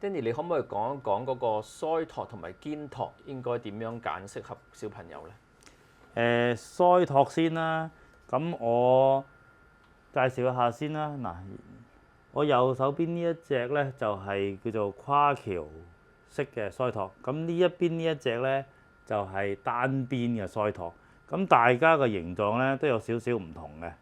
Danny，你可唔可以講一講嗰個腮托同埋肩托應該點樣揀適合小朋友呢？腮托先啦，咁我介紹一下先啦。嗱，我右手邊呢一隻咧就係叫做跨橋式嘅腮托，咁呢一邊呢一隻咧就係單邊嘅腮托。咁大家嘅形狀咧都有少少唔同嘅，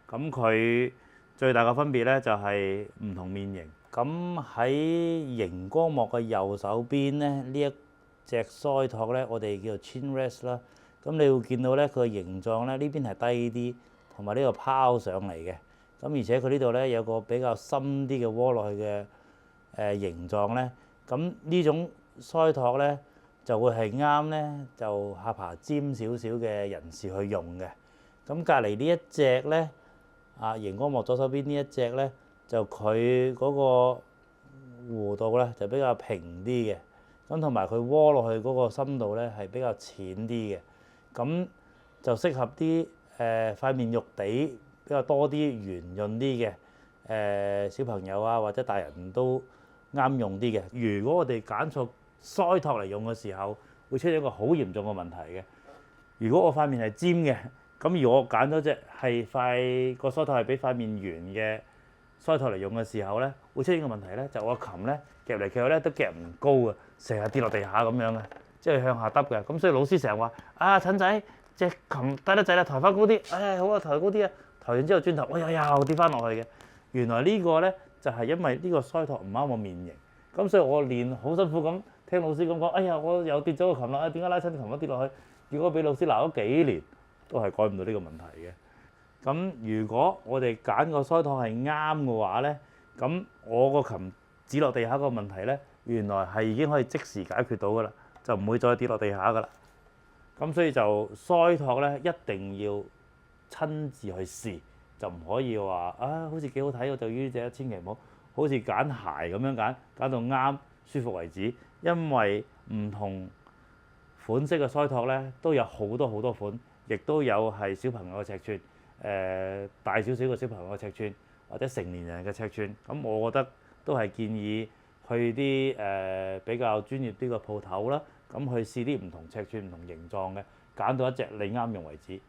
咁佢最大嘅分別咧就係唔同面型。咁喺熒光幕嘅右手邊咧，呢一隻腮托咧，我哋叫做 chin rest 啦。咁你會見到咧，佢嘅形狀咧，呢邊係低啲，同埋呢個拋上嚟嘅。咁而且佢呢度咧有個比較深啲嘅窩落去嘅形狀咧。咁呢種腮托咧就會係啱咧，就下巴尖少少嘅人士去用嘅。咁隔離呢一隻咧，熒光幕左手邊呢一隻咧，就佢嗰個弧度咧就比較平啲嘅。咁同埋佢窩落去嗰個深度咧係比較淺啲嘅。咁就適合啲塊面肉地比較多啲、圓潤啲嘅小朋友啊，或者大人都啱用啲嘅。如果我哋揀錯腮托嚟用嘅時候，會出現一個好嚴重嘅問題嘅。如果我塊面係尖嘅，咁如果我揀咗隻係塊個腮托係比塊面圓嘅腮托嚟用嘅時候咧，會出現個問題咧，就我琴咧夾嚟夾去咧都夾唔高啊，成日跌落地下咁樣嘅。即係向下耷嘅，咁所以老師成日話：陳仔隻琴低得滯啦，抬翻高啲。好啊，抬高啲啊！抬完之後轉頭，我又跌翻落去嘅。原來呢個咧就係因為呢個腮托唔啱我面型，咁所以我練好辛苦咁聽老師咁講，我又跌咗個琴啦，點解拉親琴都跌落去？結果俾老師鬧咗幾年，都係改唔到呢個問題嘅。咁如果我哋揀個腮托係啱嘅話咧，咁我個琴指落地下個問題咧，原來係已經可以即時解決到噶啦。就唔會再跌落地下噶啦。咁所以就腮托咧，一定要親自去試，就唔可以話好似幾好睇，我就呢隻，千祈唔好好似揀鞋咁樣揀到啱舒服為止。因為唔同款式嘅腮托咧都有好多好多款，亦都有係小朋友嘅尺寸，大少少嘅小朋友嘅尺寸，或者成年人嘅尺寸。咁我覺得都係建議去啲比較專業啲嘅鋪頭啦。咁去試啲唔同尺寸、唔同形狀嘅，揀到一隻你啱用為止。